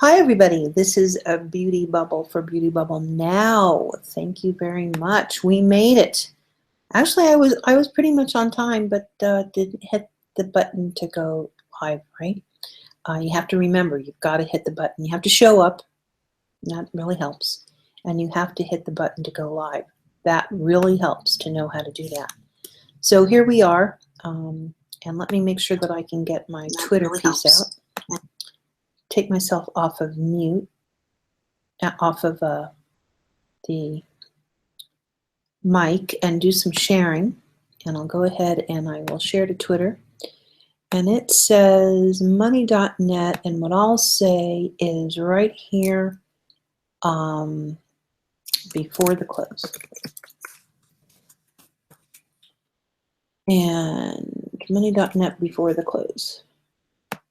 Hi everybody, this is a Beauty Bubble for Beauty Bubble Now. Thank you very much. We made it. Actually, I was pretty much on time, but didn't hit the button to go live, right? You have to remember, you've got to hit the button. You have to show up. That really helps. And you have to hit the button to go live. That really helps to know how to do that. So here we are. And let me make sure that I can get my Twitter piece out. Take myself off of mute, off of the mic, and do some sharing. And I'll go ahead and I will share to Twitter. And it says money.net, and what I'll say is right here before the close. And money.net before the close.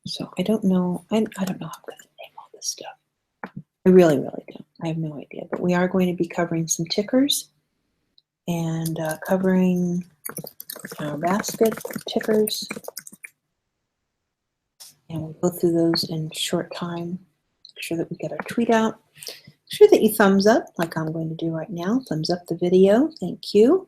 So I don't know. I don't know how I'm going to name all this stuff. I really don't. I have no idea. But we are going to be covering some tickers and covering our basket tickers. And we'll go through those in short time. Make sure that we get our tweet out. Make sure that you thumbs up, like I'm going to do right now. Thumbs up the video. Thank you.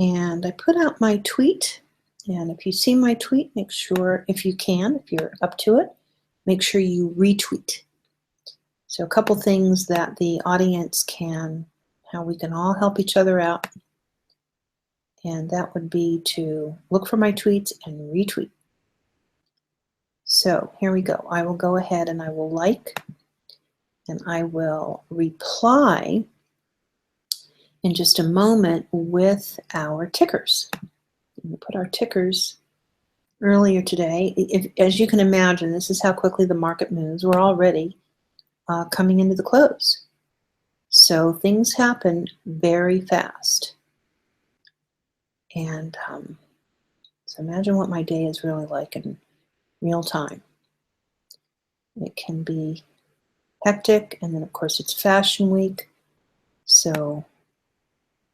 And I put out my tweet. And if you see my tweet, make sure, if you can, if you're up to it, make sure you retweet. So a couple things that the audience can, how we can all help each other out. And that would be to look for my tweets and retweet. So here we go. I will go ahead and I will like, and I will reply in just a moment with our tickers. We put our tickers earlier today. As you can imagine, this is how quickly the market moves. We're already coming into the close. So things happen very fast. And so imagine what my day is really like in real time. It can be hectic, and then of course it's Fashion Week, so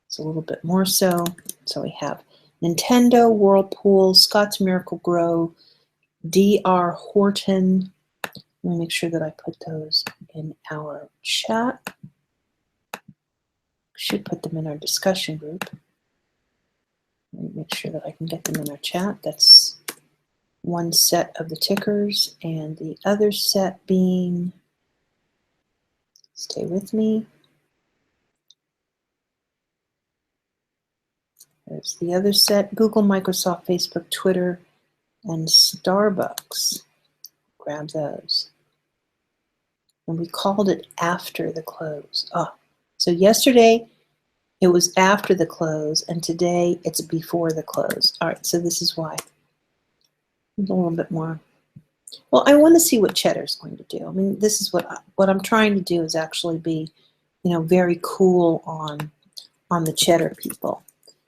it's a little bit more so. So we have Nintendo, Whirlpool, Scott's Miracle Grow, DR Horton. Let me make sure that I put those in our chat. Should put them in our discussion group. Let me make sure that I can get them in our chat. That's one set of the tickers, and the other set being, stay with me. There's the other set, Google, Microsoft, Facebook, Twitter, and SBUX. Grab those. And we called it after the close. So yesterday it was after the close, and today it's before the close. All right, so this is why. A little bit more. Well, I want to see what Cheddar's going to do. I mean, this is what I'm trying to do is actually be, very cool on the Cheddar people.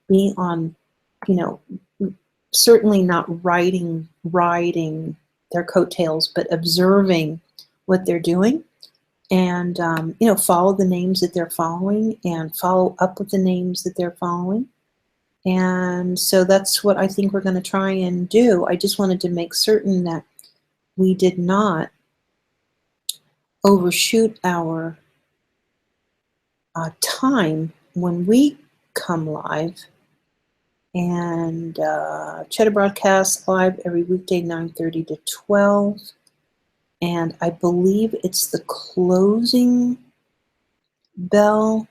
Be on, certainly not riding their coattails, but observing what they're doing, and follow the names that they're following, and follow up with the names that they're following. And so that's what I think we're going to try and do. I just wanted to make certain that we did not overshoot our time when we come live. And Cheddar broadcasts live every weekday 9:30 to 12. And I believe it's the closing bell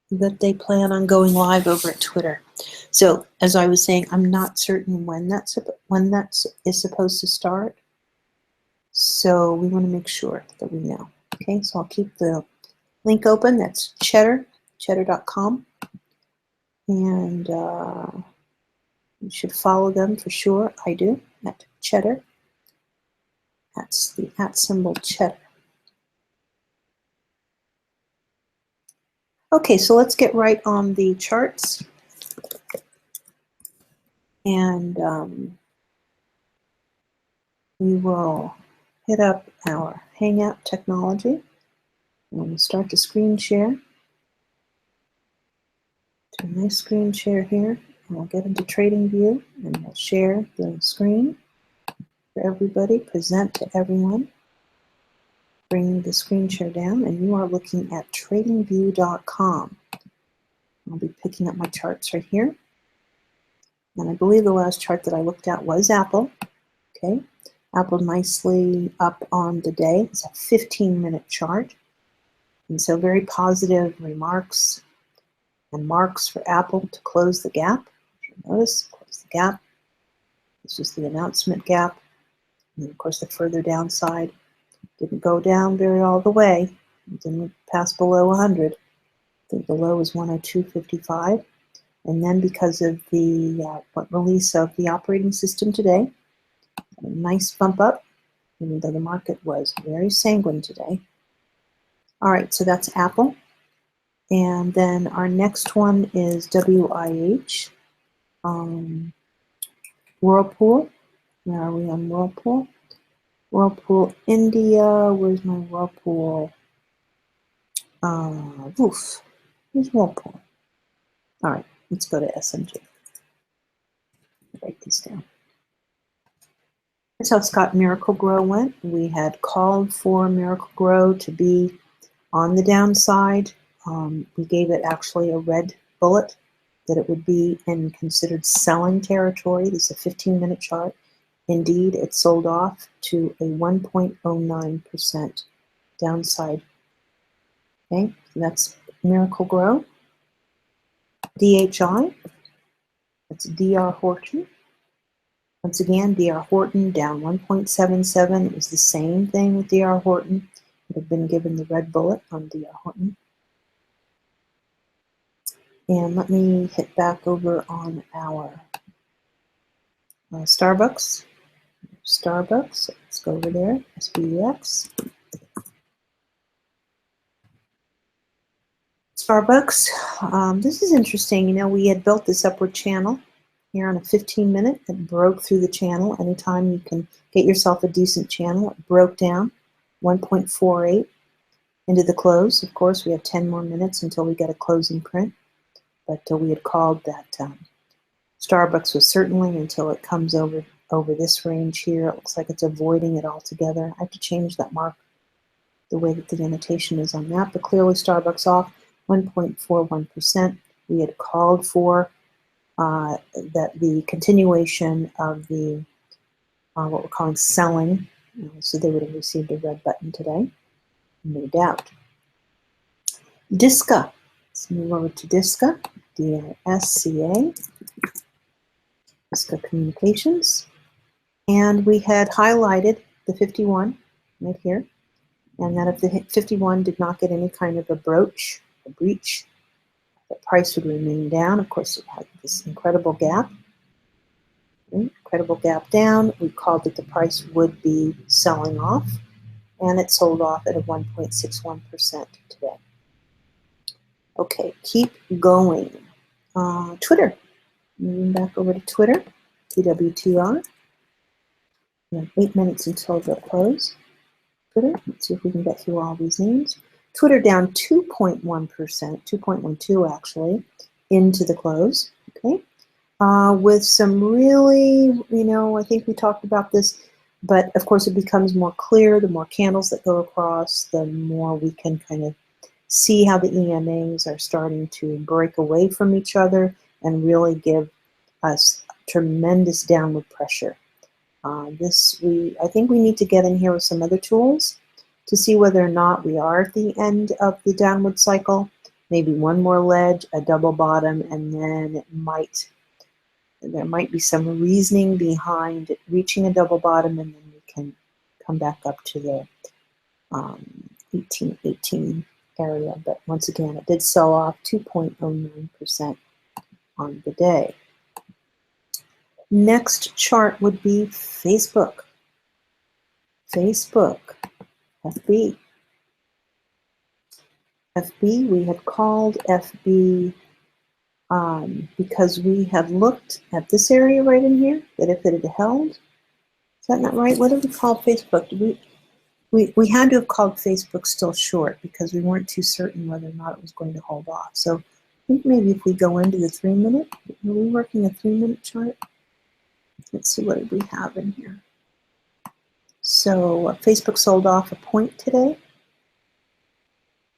that they plan on going live over at Twitter. So as I was saying, I'm not certain when that is supposed to start. So we want to make sure that we know. Okay, so I'll keep the link open. That's cheddar.com. And you should follow them for sure. I do, at Cheddar. That's the @ Cheddar. Okay, so let's get right on the charts. And we will hit up our Hangout technology. And we'll start the screen share. Do a nice screen share here. And we'll get into Trading View, and we'll share the screen for everybody, present to everyone. bring the screen share down, and you are looking at tradingview.com. I'll be picking up my charts right here. And I believe the last chart that I looked at was Apple. Okay, Apple nicely up on the day. It's a 15-minute chart. And so very positive remarks and marks for Apple to close the gap. Notice, close the gap. This is the announcement gap. And of course, the further downside didn't go down very all the way. It didn't pass below 100. I think the low was 102.55. And then because of the release of the operating system today, a nice bump up, even though the market was very sanguine today. All right, so that's Apple. And then our next one is WIH. Whirlpool. Where are we on Whirlpool? Whirlpool India. Where's my Whirlpool? Where's Whirlpool? All right, let's go to SMG. Write these down. Here's how Scott Miracle-Gro went. We had called for Miracle-Gro to be on the downside. We gave it actually a red bullet that it would be in considered selling territory. This is a 15-minute chart. Indeed, it sold off to a 1.09% downside. Okay, so that's Miracle-Gro. DHI, that's DR Horton. Once again, DR Horton down 1.77. It was the same thing with DR Horton. It had been given the red bullet on DR Horton. And let me hit back over on our Starbucks. Starbucks, let's go over there, SBUX. Starbucks, this is interesting. You know, we had built this upward channel here on a 15-minute. It broke through the channel. Anytime you can get yourself a decent channel, it broke down 1.48 into the close. Of course, we have 10 more minutes until we get a closing print. But we had called that Starbucks was certainly until it comes over this range here. It looks like it's avoiding it altogether. I have to change that mark, the way that the annotation is on that. But clearly Starbucks off 1.41%. We had called for that the continuation of the what we're calling selling, so they would have received a red button today, no doubt. DISCA. Let's move over to DISCA, DISCA, DISCA Communications. And we had highlighted the 51 right here. And that if the 51 did not get any kind of a breach, the price would remain down. Of course, it had this incredible gap. Incredible gap down. We called it the price would be selling off. And it sold off at a 1.61% today. Okay, keep going. Twitter. Moving back over to Twitter, TWTR. We have 8 minutes until the close. Twitter, let's see if we can get through all these names. Twitter down 2.1%, 2.12 actually, into the close. Okay, with some really, I think we talked about this, but of course it becomes more clear the more candles that go across, the more we can kind of see how the EMAs are starting to break away from each other and really give us tremendous downward pressure. I think we need to get in here with some other tools to see whether or not we are at the end of the downward cycle. Maybe one more ledge, a double bottom, and then there might be some reasoning behind it reaching a double bottom, and then we can come back up to the 1818 area. But once again, it did sell off 2.09% on the day. Next chart would be Facebook. Facebook, FB. FB, we had called FB because we had looked at this area right in here, that if it had held, is that not right? What did we call Facebook? Did we had to have called Facebook still short because we weren't too certain whether or not it was going to hold off. So I think maybe if we go into the 3-minute, are we working a 3-minute chart? Let's see, what did we have in here? So Facebook sold off a point today.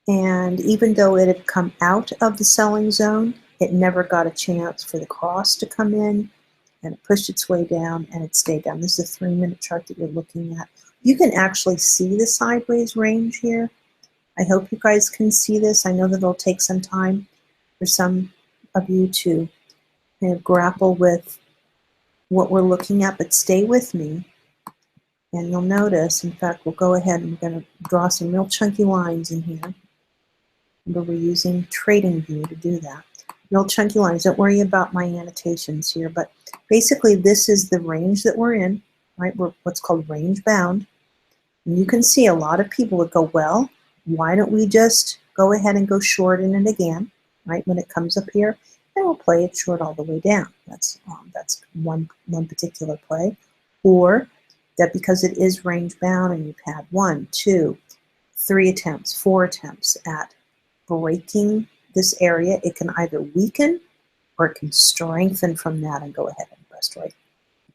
And even though it had come out of the selling zone, it never got a chance for the cross to come in, and it pushed its way down and it stayed down. This is a 3-minute chart that you're looking at. You can actually see the sideways range here. I hope you guys can see this. I know that it'll take some time for some of you to kind of grapple with what we're looking at, but stay with me. And you'll notice, in fact, we'll go ahead and we're going to draw some real chunky lines in here. Remember, we're using TradingView to do that. Real chunky lines. Don't worry about my annotations here, but basically this is the range that we're in, right? We're what's called range bound. And you can see a lot of people would go, well, why don't we just go ahead and go short in it again, right? When it comes up here, and we'll play it short all the way down. That's one particular play. Or that because it is range bound and you've had 1, 2, 3 attempts, 4 attempts at breaking this area, it can either weaken or it can strengthen from that and go ahead and bust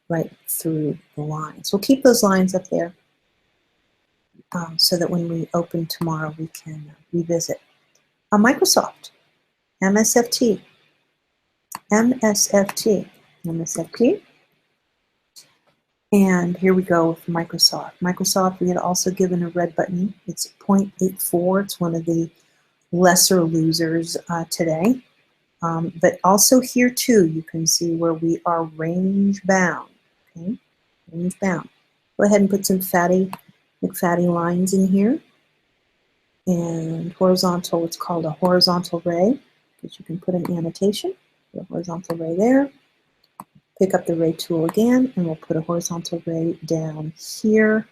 right through the line. So we'll keep those lines up there so that when we open tomorrow we can revisit. Microsoft, MSFT, MSFT, MSFT. And here we go with Microsoft. Microsoft, we had also given a red button. It's 0.84. It's one of the lesser losers today. But also here too, you can see where we are range bound. Okay, range bound. Go ahead and put some McFatty lines in here. And horizontal, it's called a horizontal ray, because you can put an annotation. Put a horizontal ray there. Pick up the ray tool again, and we'll put a horizontal ray down here.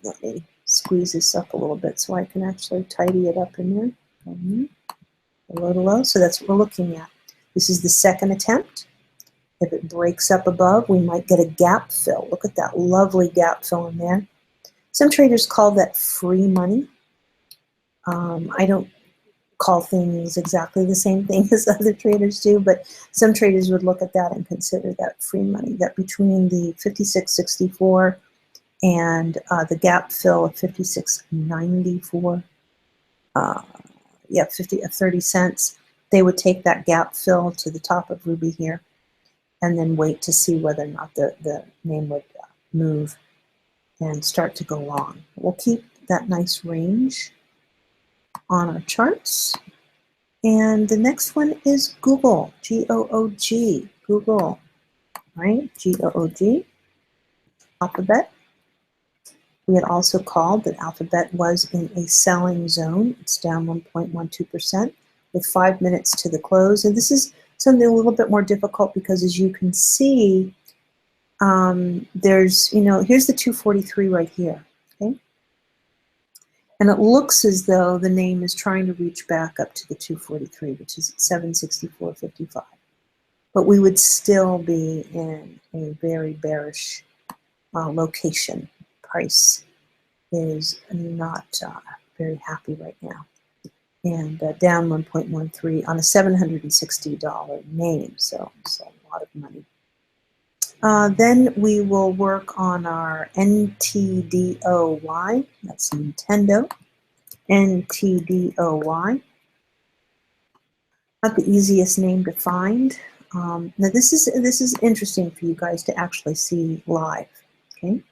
Let me squeeze this up a little bit so I can actually tidy it up in there. Low to low, so that's what we're looking at. This is the second attempt. If it breaks up above, we might get a gap fill. Look at that lovely gap fill in there. Some traders call that free money. I don't call things exactly the same thing as other traders do, but some traders would look at that and consider that free money, that between the 56.64 and the gap fill of 56.94, 30 cents, they would take that gap fill to the top of Ruby here and then wait to see whether or not the name would move and start to go long. We'll keep that nice range on our charts. And the next one is Google, G-O-O-G, Google, right? G-O-O-G, Alphabet. We had also called that Alphabet was in a selling zone. It's down 1.12% with 5 minutes to the close. And this is something a little bit more difficult because, as you can see, there's, here's the 243 right here, okay? And it looks as though the name is trying to reach back up to the 243, which is 764.55. But we would still be in a very bearish location. Price is not very happy right now. And down 1.13 on a $760 name, so a lot of money. Then we will work on our NTDOY, that's Nintendo, NTDOY. Not the easiest name to find. Now this is interesting for you guys to actually see live, okay?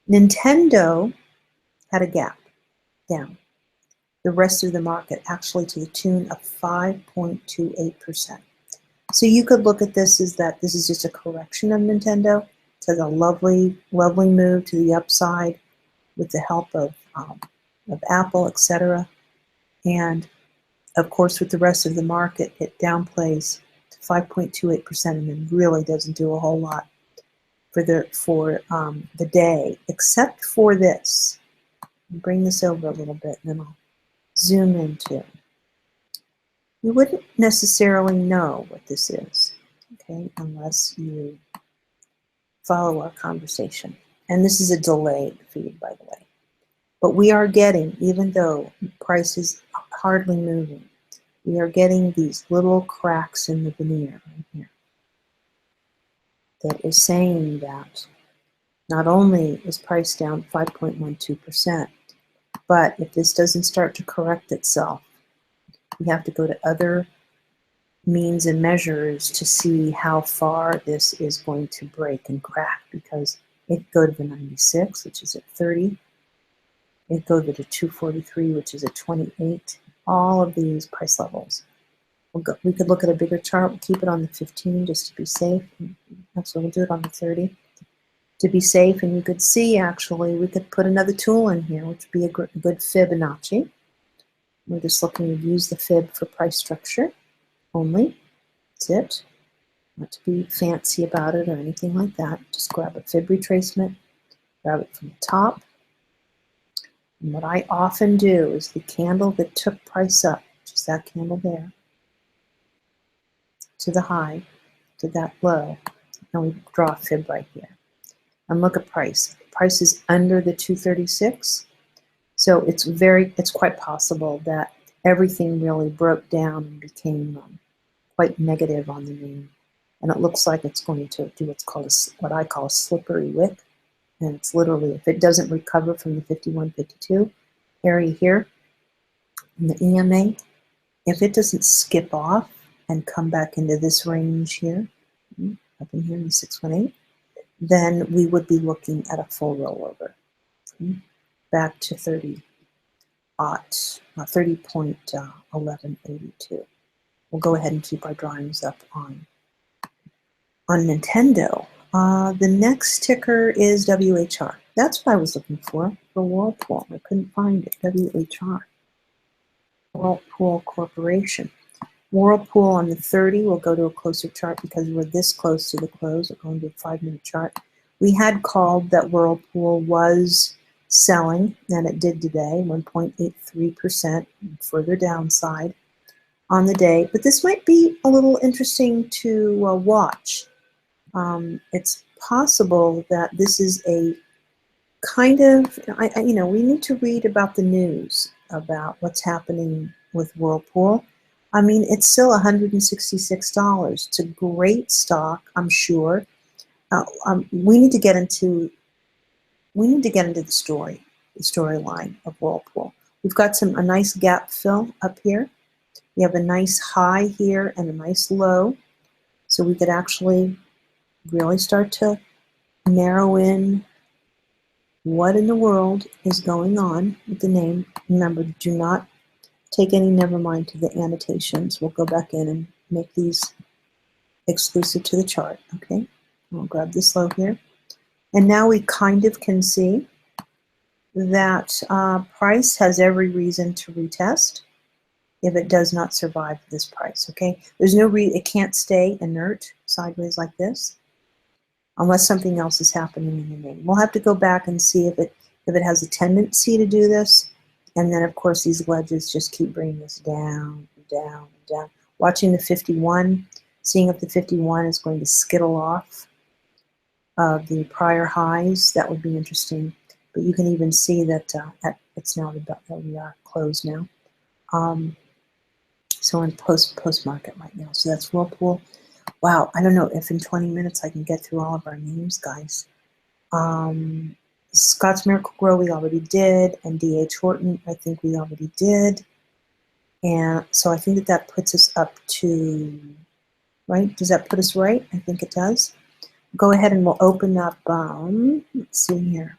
Nintendo had a gap down. The rest of the market actually to the tune of 5.28%. So you could look at this as that this is just a correction of Nintendo. It has a lovely, lovely move to the upside with the help of Apple, etc. And of course, with the rest of the market, it downplays to 5.28% and then really doesn't do a whole lot for the day, except for this. I'll bring this over a little bit, and then I'll zoom into. You wouldn't necessarily know what this is, okay, unless you follow our conversation. And this is a delayed feed, by the way. But we are getting, even though price is hardly moving, we are getting these little cracks in the veneer right here that is saying that not only is price down 5.12%, But if this doesn't start to correct itself, we have to go to other means and measures to see how far this is going to break and crack, because it could go to the 96, which is at 30. It go to the 243, which is at 28. All of these price levels. We could look at a bigger chart. We'll keep it on the 15 just to be safe. So we'll do it on the 30 to be safe. And you could see, actually, we could put another tool in here, which would be a good Fibonacci. We're just looking to use the fib for price structure only. That's it. Not to be fancy about it or anything like that. Just grab a fib retracement, grab it from the top. And what I often do is the candle that took price up, which is that candle there, to the high, to that low, and we draw a fib right here. And look at price. Price is under the 236, so it's quite possible that everything really broke down and became quite negative on the moon. And it looks like it's going to do what's called what I call a slippery wick. And it's literally, if it doesn't recover from the 51-52 area here in the EMA, if it doesn't skip off and come back into this range here, up in here in the 618, then we would be looking at a full rollover back to 30.1182. We'll go ahead and keep our drawings up on Nintendo. The next ticker is WHR. That's what I was looking for Whirlpool. I couldn't find it. WHR. Whirlpool Corporation. Whirlpool on the 30. We'll go to a closer chart because we're this close to the close. We're going to a 5-minute chart. We had called that Whirlpool was selling, and it did today, 1.83% further downside on the day. But this might be a little interesting to watch. It's possible that this is a kind of, we need to read about the news about what's happening with Whirlpool. I mean, it's still $166. It's a great stock, I'm sure. We need to get into the storyline of Whirlpool. We've got a nice gap fill up here. We have a nice high here and a nice low. So we could actually really start to narrow in what in the world is going on with the name. Remember, do not take any never mind to the annotations. We'll go back in and make these exclusive to the chart, okay? I'll grab this low here. And now we kind of can see that price has every reason to retest if it does not survive this price, okay? There's no reason, it can't stay inert sideways like this unless something else is happening in the name. We'll have to go back and see if it has a tendency to do this. And then, of course, these wedges just keep bringing us down, down, down. Watching the 51, seeing if the 51 is going to skittle off the prior highs, that would be interesting. But you can even see that it's now we are closed now. So in post-market right now. So that's Whirlpool. Wow, I don't know if in 20 minutes I can get through all of our names, guys. Scott's Miracle-Gro we already did, and D.H. Horton I think we already did. And so I think that puts us up to, right? Does that put us right? I think it does. Go ahead and we'll open up, let's see here.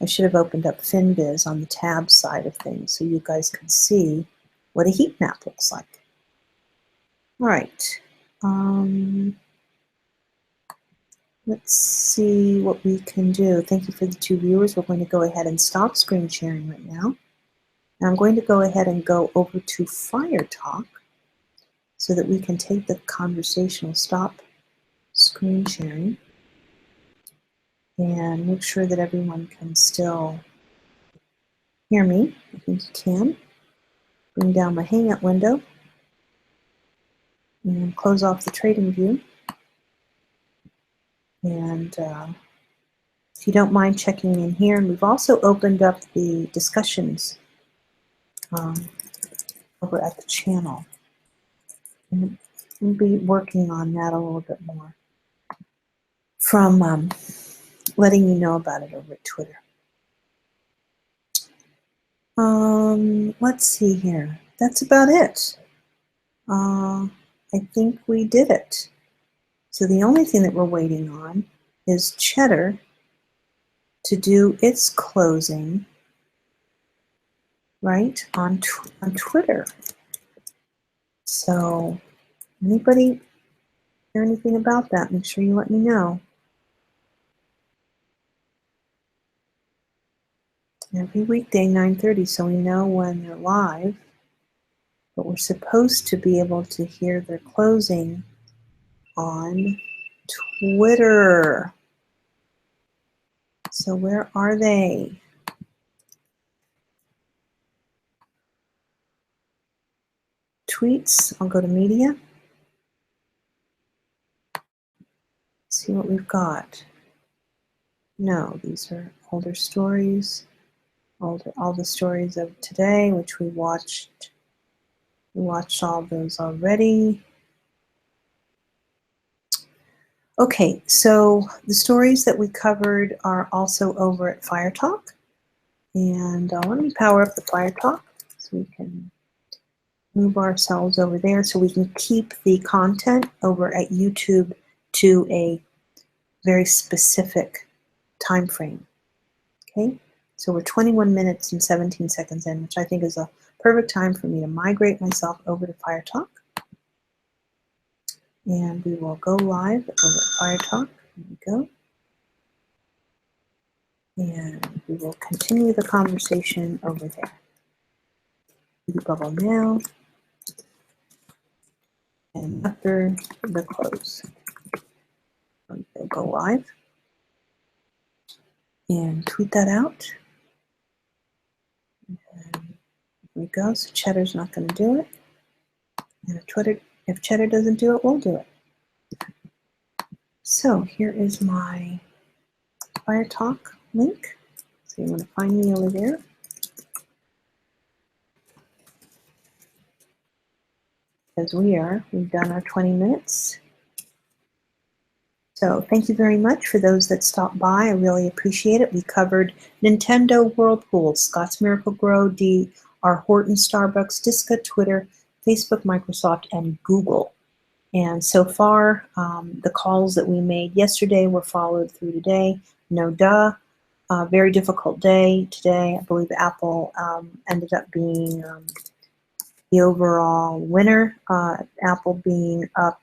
I should have opened up FinViz on the tab side of things so you guys could see what a heat map looks like. All right. Let's see what we can do. Thank you for the 2 viewers. We're going to go ahead and stop screen sharing right now. And I'm going to go ahead and go over to Fire Talk so that we can take the conversational stop screen sharing and make sure that everyone can still hear me. I think you can. Bring down my Hangout window and close off the trading view. And if you don't mind checking in here, and we've also opened up the discussions over at the channel. And we'll be working on that a little bit more from letting you know about it over at Twitter. Let's see here. That's about it. I think we did it. So the only thing that we're waiting on is Cheddar to do its closing, right, on Twitter. So anybody hear anything about that? Make sure you let me know. Every weekday, 9:30, so we know when they're live. But we're supposed to be able to hear their closing on Twitter. So where are they? Tweets, I'll go to media. See what we've got. No, these are older stories. All the stories of today, which we watched. We watched all those already. Okay, so the stories that we covered are also over at Fire Talk. And let me power up the Fire Talk so we can move ourselves over there so we can keep the content over at YouTube to a very specific time frame. Okay, so we're 21 minutes and 17 seconds in, which I think is a perfect time for me to migrate myself over to Fire Talk. And we will go live over at Fire Talk. Here we go. And we will continue the conversation over there. BeautyBubbleNOW. And after the close, we'll go live and tweet that out. And here we go. So Cheddar's not going to do it. And if Cheddar doesn't do it, we'll do it. So here is my Fire Talk link. So you want to find me over there. As we've done our 20 minutes. So thank you very much for those that stopped by. I really appreciate it. We covered Nintendo, Whirlpool, Scott's Miracle-Gro, R. Horton, Starbucks, DISCA, Twitter, Facebook, Microsoft, and Google. And so far, the calls that we made yesterday were followed through today. No duh. Very difficult day today. I believe Apple ended up being the overall winner. Apple being up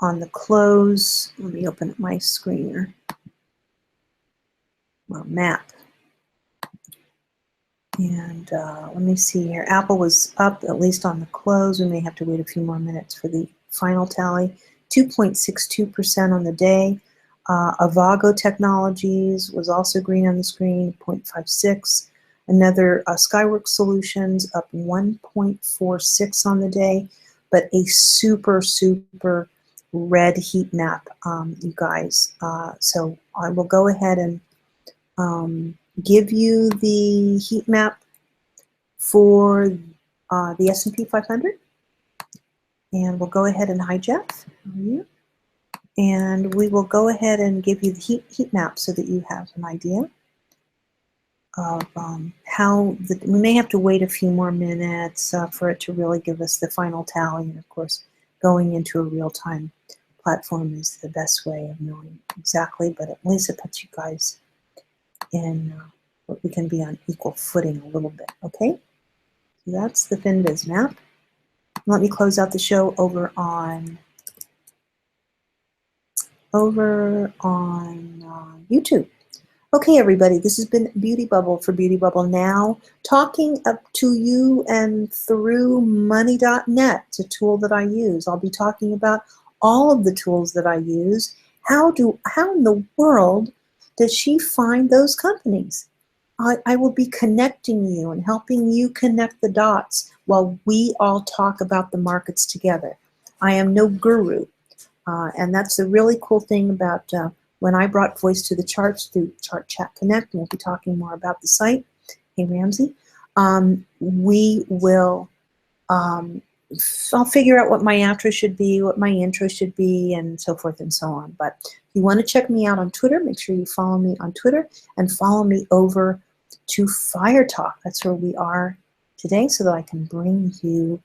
on the close. Let me open up my screen here. Well, map. And let me see here. Apple was up at least on the close. We may have to wait a few more minutes for the final tally. 2.62% on the day. Avago Technologies was also green on the screen, 0.56. Another Skyworks Solutions up 1.46 on the day, but a super, super red heat map, you guys. So I will go ahead and give you the heat map for the S&P 500. And we'll go ahead and hi Jeff. How are you? And we will go ahead and give you the heat map so that you have an idea of we may have to wait a few more minutes for it to really give us the final tally. And of course, going into a real-time platform is the best way of knowing exactly, but at least it puts you guys in what we can be on equal footing a little bit, okay? So that's the FinViz map. Let me close out the show over on YouTube. Okay, everybody, this has been Beauty Bubble for Beauty Bubble Now, talking up to you and through money.net. It's a tool that I use. I'll be talking about all of the tools that I use. How in the world does she find those companies? I will be connecting you and helping you connect the dots while we all talk about the markets together. I am no guru, and that's the really cool thing about when I brought voice to the charts through Chart Chat Connect, and we'll be talking more about the site. Hey, Ramsey. We will, I'll figure out what my outro should be, what my intro should be, and so forth and so on. But if you want to check me out on Twitter, make sure you follow me on Twitter and follow me over to Fire Talk. That's where we are today, so that I can bring you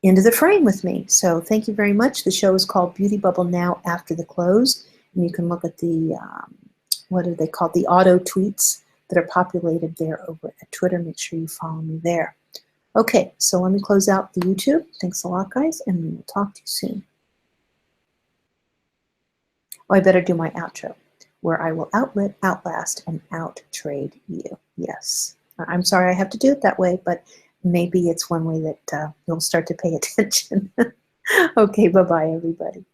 into the frame with me. So thank you very much. The show is called Beauty Bubble Now After the Close, and you can look at the, what are they called, the auto tweets that are populated there over at Twitter. Make sure you follow me there. Okay, so let me close out the YouTube. Thanks a lot, guys, and we will talk to you soon. Oh, I better do my outro, where I will outwit, outlast, and outtrade you. Yes. I'm sorry I have to do it that way, but maybe it's one way that you'll start to pay attention. Okay, bye-bye, everybody.